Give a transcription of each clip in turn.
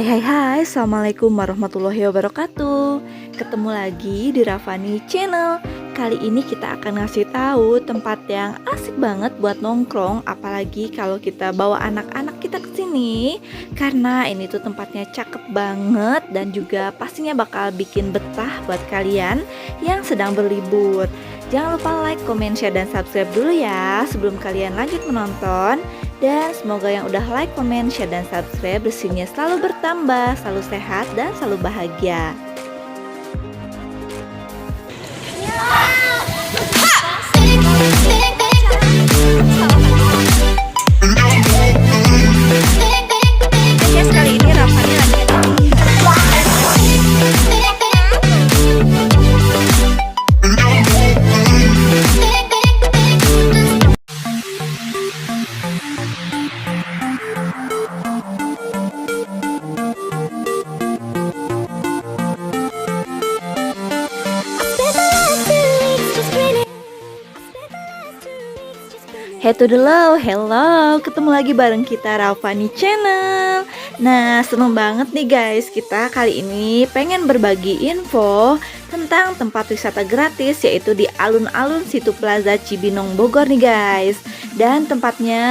Hai, Assalamualaikum warahmatullahi wabarakatuh. Ketemu lagi di Rafani Channel. Kali ini kita akan ngasih tahu tempat yang asik banget buat nongkrong, apalagi kalau kita bawa anak-anak kita ke sini. Karena ini tuh tempatnya cakep banget dan juga pastinya bakal bikin betah buat kalian yang sedang berlibur. Jangan lupa like, comment, share, dan subscribe dulu ya sebelum kalian lanjut menonton. Dan semoga yang udah like, comment, share, dan subscribe rezekinya selalu bertambah, selalu sehat, dan selalu bahagia. Guys, kali ini Rafani lagi Hey to the low, hello, ketemu lagi bareng kita Rafani Channel. Nah, seneng banget nih guys, kita kali ini pengen berbagi info tentang tempat wisata gratis, yaitu di alun-alun Situ Plaza Cibinong Bogor nih guys. Dan tempatnya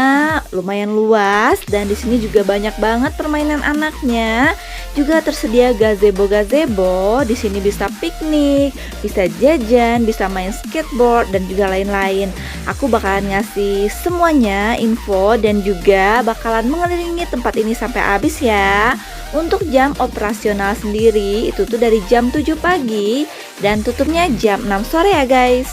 lumayan luas dan di sini juga banyak banget permainan anaknya. Juga tersedia gazebo-gazebo. Di sini bisa piknik, bisa jajan, bisa main skateboard dan juga lain-lain. Aku bakalan ngasih semuanya info dan juga bakalan mengelilingi tempat ini sampai habis ya. Untuk jam operasional sendiri itu tuh dari jam 7 pagi dan tutupnya jam 6 sore ya guys.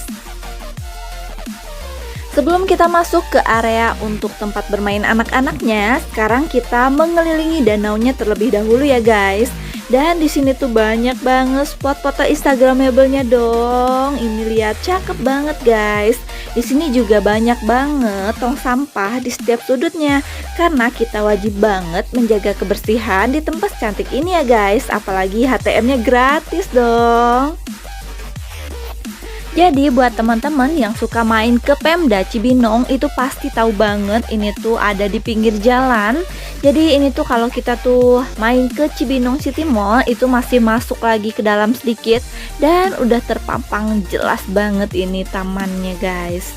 Sebelum kita masuk ke area untuk tempat bermain anak-anaknya, sekarang kita mengelilingi danaunya terlebih dahulu ya guys. Dan di sini tuh banyak banget spot foto instagramable-nya dong. Ini lihat, cakep banget guys. Di sini juga banyak banget tong sampah di setiap sudutnya. Karena kita wajib banget menjaga kebersihan di tempat cantik ini ya guys. Apalagi HTM-nya gratis dong. Jadi buat teman-teman yang suka main ke Pemda Cibinong itu pasti tahu banget ini tuh ada di pinggir jalan. Jadi ini tuh kalau kita tuh main ke Cibinong City Mall itu masih masuk lagi ke dalam sedikit dan udah terpampang jelas banget ini tamannya guys.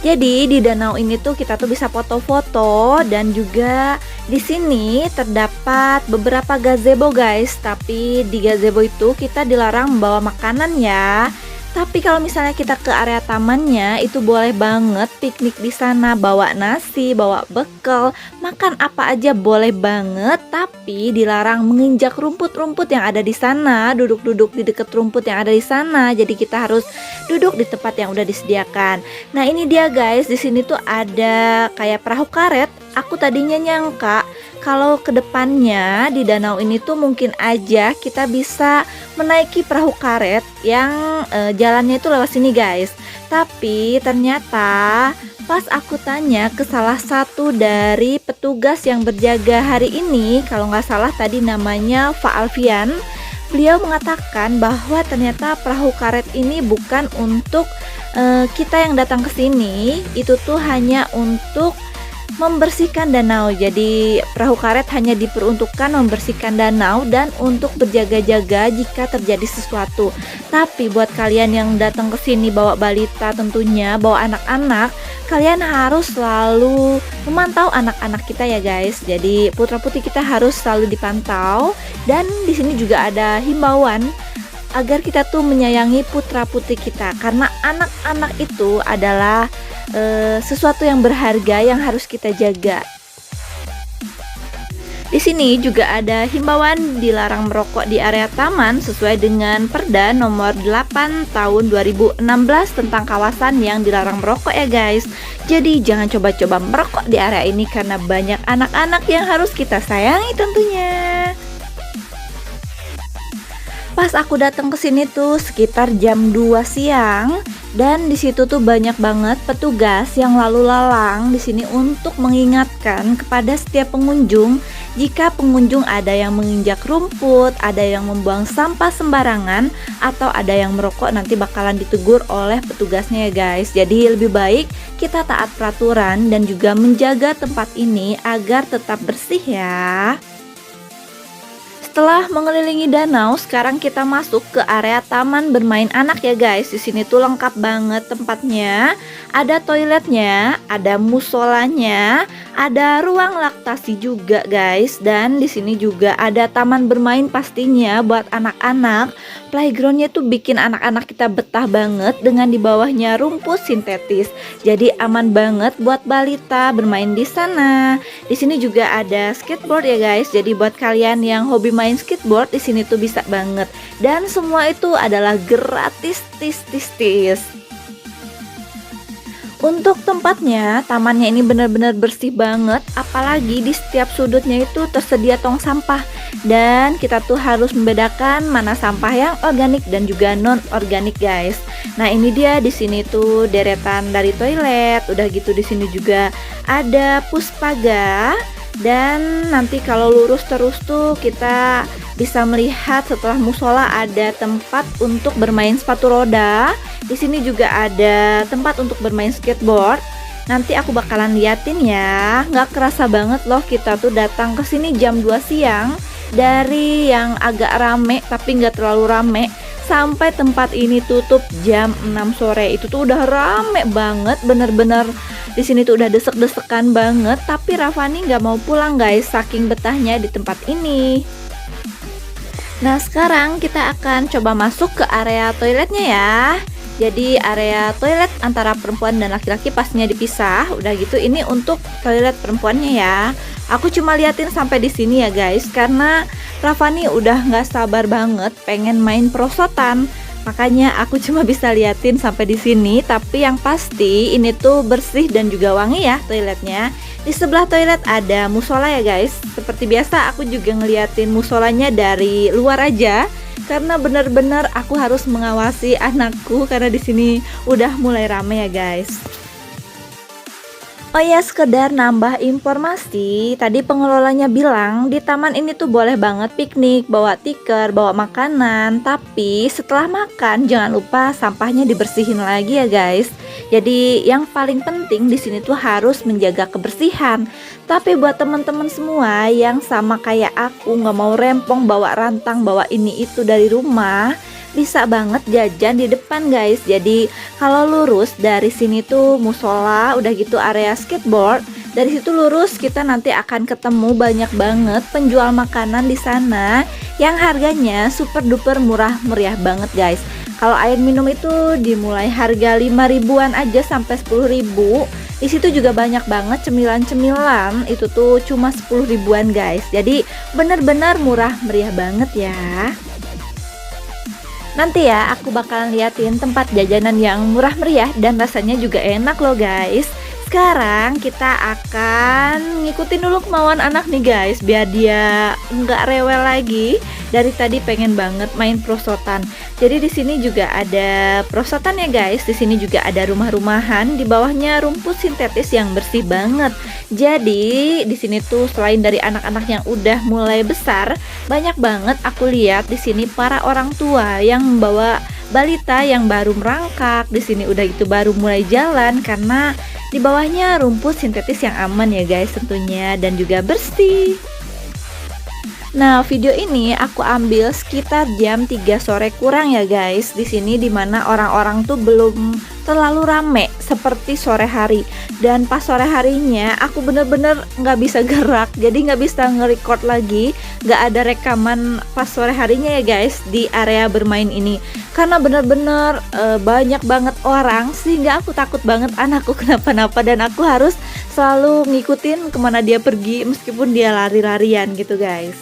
Jadi di danau ini tuh kita tuh bisa foto-foto dan juga di sini terdapat beberapa gazebo guys. Tapi di gazebo itu kita dilarang membawa makanan ya. Tapi kalau misalnya kita ke area tamannya itu boleh banget piknik di sana, bawa nasi, bawa bekal, makan apa aja boleh banget. Tapi dilarang menginjak rumput-rumput yang ada di sana, duduk-duduk di dekat rumput yang ada di sana. Jadi kita harus duduk di tempat yang udah disediakan. Nah ini dia guys, di sini tuh ada kayak perahu karet. Aku tadinya nyangka kalau ke depannya di danau ini tuh mungkin aja kita bisa menaiki perahu karet yang jalannya itu lewat sini guys. Tapi ternyata pas aku tanya ke salah satu dari petugas yang berjaga hari ini, kalau nggak salah tadi namanya Pak Alfian, beliau mengatakan bahwa ternyata perahu karet ini bukan untuk kita yang datang ke sini, itu tuh hanya untuk membersihkan danau. Jadi perahu karet hanya diperuntukkan membersihkan danau dan untuk berjaga-jaga jika terjadi sesuatu. Tapi buat kalian yang datang ke sini bawa balita, tentunya bawa anak-anak, kalian harus selalu memantau anak-anak kita ya guys. Jadi putra-putri kita harus selalu dipantau dan di sini juga ada himbauan agar kita tuh menyayangi putra-putri kita karena anak-anak itu adalah sesuatu yang berharga yang harus kita jaga. Di sini juga ada himbauan dilarang merokok di area taman sesuai dengan Perda nomor 8 tahun 2016 tentang kawasan yang dilarang merokok ya guys. Jadi jangan coba-coba merokok di area ini karena banyak anak-anak yang harus kita sayangi tentunya. Pas aku datang ke sini tuh sekitar jam 2 siang dan di situ tuh banyak banget petugas yang lalu lalang di sini untuk mengingatkan kepada setiap pengunjung jika pengunjung ada yang menginjak rumput, ada yang membuang sampah sembarangan atau ada yang merokok nanti bakalan ditegur oleh petugasnya ya guys. Jadi lebih baik kita taat peraturan dan juga menjaga tempat ini agar tetap bersih ya. Setelah mengelilingi danau, sekarang kita masuk ke area taman bermain anak ya guys. Di sini tuh lengkap banget tempatnya. Ada toiletnya, ada musolanya, ada ruang laktasi juga guys. Dan di sini juga ada taman bermain pastinya buat anak-anak. Playgroundnya tuh bikin anak-anak kita betah banget dengan di bawahnya rumput sintetis. Jadi aman banget buat balita bermain di sana. Di sini juga ada skateboard ya guys. Jadi buat kalian yang hobi main skateboard di sini tuh bisa banget. Dan semua itu adalah gratis tis. Untuk tempatnya, tamannya ini benar-benar bersih banget, apalagi di setiap sudutnya itu tersedia tong sampah. Dan kita tuh harus membedakan mana sampah yang organik dan juga non organik guys. Nah, ini dia di sini tuh deretan dari toilet, udah gitu di sini juga ada puspaga. Dan nanti kalau lurus terus tuh kita bisa melihat setelah musola ada tempat untuk bermain sepatu roda. Di sini juga ada tempat untuk bermain skateboard. Nanti aku bakalan liatin ya. Nggak kerasa banget loh kita tuh datang ke sini jam 2 siang. Dari yang agak rame tapi nggak terlalu rame, sampai tempat ini tutup jam 6 sore. Itu tuh udah rame banget, bener-bener di sini tuh udah desek-desekan banget. Tapi Rafani nggak mau pulang guys, saking betahnya di tempat ini. Nah, sekarang kita akan coba masuk ke area toiletnya ya. Jadi area toilet antara perempuan dan laki-laki pastinya dipisah. Udah gitu ini untuk toilet perempuannya ya. Aku cuma liatin sampai di sini ya guys, karena Rafani udah nggak sabar banget pengen main perosotan. Makanya aku cuma bisa liatin sampai di sini. Tapi yang pasti ini tuh bersih dan juga wangi ya toiletnya. Di sebelah toilet ada musola ya guys. Seperti biasa aku juga ngeliatin musolanya dari luar aja, karena bener-bener aku harus mengawasi anakku karena di sini udah mulai rame ya guys. Oh ya, sekedar nambah informasi, tadi pengelolanya bilang di taman ini tuh boleh banget piknik, bawa tikar, bawa makanan, tapi setelah makan jangan lupa sampahnya dibersihin lagi ya guys. Jadi yang paling penting di sini tuh harus menjaga kebersihan. Tapi buat teman-teman semua yang sama kayak aku nggak mau rempong bawa rantang, bawa ini itu dari rumah, bisa banget jajan di depan guys. Jadi kalau lurus dari sini tuh musola, udah gitu area skateboard. Dari situ lurus kita nanti akan ketemu banyak banget penjual makanan di sana yang harganya super duper murah meriah banget guys. Kalau air minum itu dimulai harga 5 ribuan aja sampai 10 ribu. Di situ juga banyak banget cemilan-cemilan, itu tuh cuma 10 ribuan guys. Jadi bener-bener murah meriah banget ya. Nanti ya aku bakalan liatin tempat jajanan yang murah meriah dan rasanya juga enak loh guys. Sekarang kita akan ngikutin dulu kemauan anak nih guys, biar dia nggak rewel lagi. Dari tadi pengen banget main perosotan. Jadi di sini juga ada perosotan ya guys. Di sini juga ada rumah-rumahan, di bawahnya rumput sintetis yang bersih banget. Jadi di sini tuh selain dari anak-anak yang udah mulai besar, banyak banget aku lihat di sini para orang tua yang membawa balita yang baru merangkak. Di sini udah gitu baru mulai jalan karena di bawahnya rumput sintetis yang aman ya guys tentunya, dan juga bersih. Nah, video ini aku ambil sekitar jam 3 sore kurang ya guys. Di sini dimana orang-orang tuh belum terlalu rame seperti sore hari. Dan pas sore harinya aku bener-bener nggak bisa gerak, jadi nggak bisa nge-record lagi. Nggak ada rekaman pas sore harinya ya guys di area bermain ini, karena bener-bener banyak banget orang, sehingga aku takut banget anakku kenapa-napa. Dan aku harus selalu ngikutin kemana dia pergi meskipun dia lari-larian gitu guys.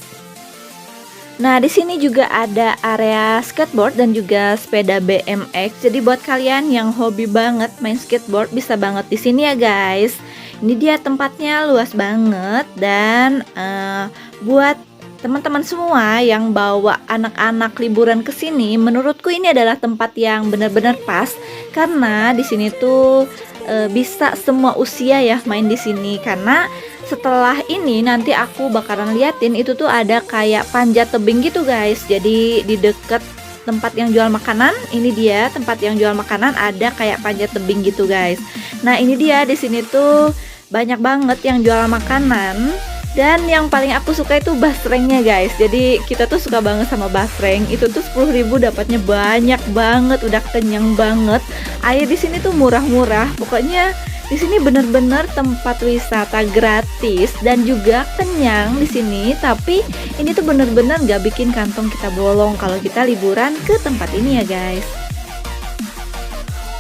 Nah, di sini juga ada area skateboard dan juga sepeda BMX. Jadi buat kalian yang hobi banget main skateboard bisa banget di sini ya guys. Ini dia tempatnya luas banget, dan buat teman-teman semua yang bawa anak-anak liburan ke sini, menurutku ini adalah tempat yang benar-benar pas, karena di sini tuh bisa semua usia ya main di sini. Karena setelah ini nanti aku bakalan liatin itu tuh ada kayak panjat tebing gitu guys. Jadi di deket tempat yang jual makanan, ini dia tempat yang jual makanan, ada kayak panjat tebing gitu guys. Nah, ini dia di sini tuh banyak banget yang jual makanan. Dan yang paling aku suka itu basrengnya guys. Jadi kita tuh suka banget sama basreng. Itu tuh 10.000 dapatnya banyak banget, udah kenyang banget. Air di sini tuh murah-murah. Pokoknya di sini bener-bener tempat wisata gratis dan juga kenyang di sini. Tapi ini tuh bener-bener gak bikin kantong kita bolong kalau kita liburan ke tempat ini ya guys.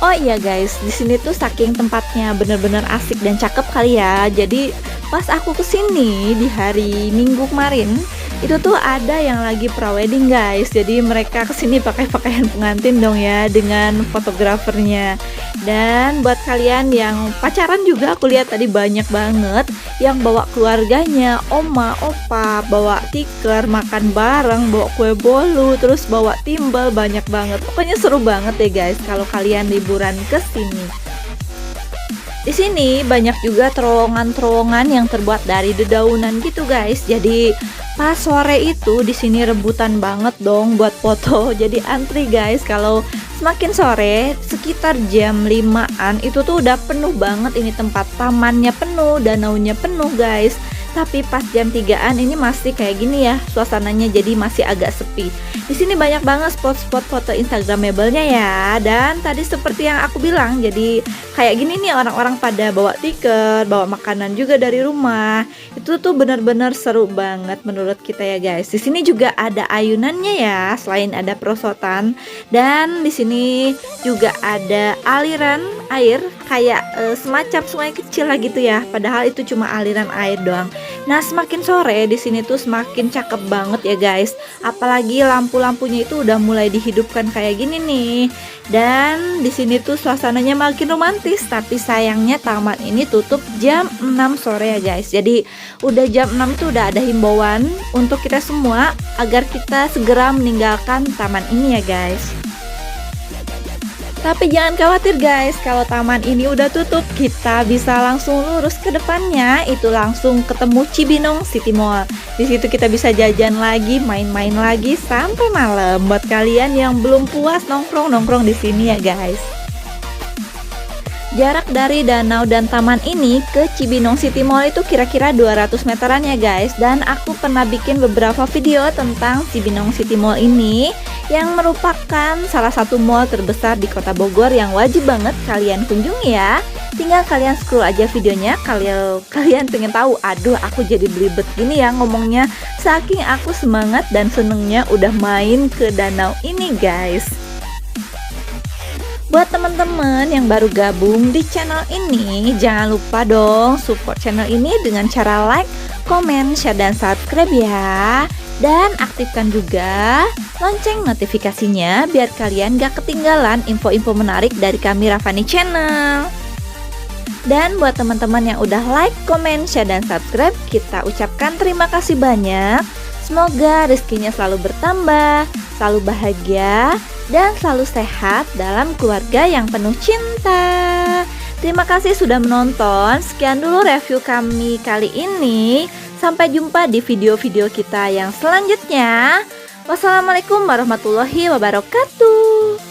Oh iya guys, di sini tuh saking tempatnya bener-bener asik dan cakep kali ya. Jadi pas aku kesini di hari Minggu kemarin, itu tuh ada yang lagi prawedding guys. Jadi mereka kesini pakai pakaian pengantin dong ya, dengan fotografernya. Dan buat kalian yang pacaran juga aku lihat tadi banyak banget yang bawa keluarganya, oma, opa, bawa tikar, makan bareng, bawa kue bolu, terus bawa timbal, banyak banget. Pokoknya seru banget deh guys kalau kalian liburan ke sini. Di sini banyak juga terowongan-terowongan yang terbuat dari dedaunan gitu guys. Jadi pas sore itu di sini rebutan banget dong buat foto. Jadi antri guys, kalau semakin sore sekitar jam 5-an itu tuh udah penuh banget ini tempat, tamannya penuh, danaunya penuh guys. Tapi pas jam 3-an ini masih kayak gini ya suasananya, jadi masih agak sepi. Di sini banyak banget spot-spot foto instagramable-nya ya. Dan tadi seperti yang aku bilang, jadi kayak gini nih orang-orang pada bawa tiket, bawa makanan juga dari rumah. Itu tuh bener-bener seru banget menurut kita ya guys. Di sini juga ada ayunannya ya, selain ada perosotan. Dan di sini juga ada aliran air kayak semacam sungai kecil lah gitu ya. Padahal itu cuma aliran air doang. Nah, semakin sore di sini tuh semakin cakep banget ya guys. Apalagi lampu-lampunya itu udah mulai dihidupkan kayak gini nih. Dan di sini tuh suasananya makin romantis. Tapi sayangnya taman ini tutup jam 6 sore ya guys. Jadi udah jam 6 tuh udah ada himbauan untuk kita semua agar kita segera meninggalkan taman ini ya guys. Tapi jangan khawatir guys, kalau taman ini udah tutup, kita bisa langsung lurus ke depannya, itu langsung ketemu Cibinong City Mall. Di situ kita bisa jajan lagi, main-main lagi sampai malam. Buat kalian yang belum puas nongkrong-nongkrong di sini ya guys. Jarak dari danau dan taman ini ke Cibinong City Mall itu kira-kira 200 meteran ya guys. Dan aku pernah bikin beberapa video tentang Cibinong City Mall ini, yang merupakan salah satu mall terbesar di kota Bogor yang wajib banget kalian kunjungi ya. Tinggal kalian scroll aja videonya kalau kalian pengen tahu. Aduh, aku jadi belibet gini ya ngomongnya, saking aku semangat dan senengnya udah main ke danau ini guys. Buat teman-teman yang baru gabung di channel ini, jangan lupa dong support channel ini dengan cara like, komen, share, dan subscribe ya. Dan aktifkan juga lonceng notifikasinya biar kalian gak ketinggalan info-info menarik dari kami Rafani Channel. Dan buat teman-teman yang udah like, komen, share, dan subscribe, kita ucapkan terima kasih banyak. Semoga rezekinya selalu bertambah, selalu bahagia, dan selalu sehat dalam keluarga yang penuh cinta. Terima kasih sudah menonton. Sekian dulu review kami kali ini. Sampai jumpa di video-video kita yang selanjutnya. Wassalamualaikum warahmatullahi wabarakatuh.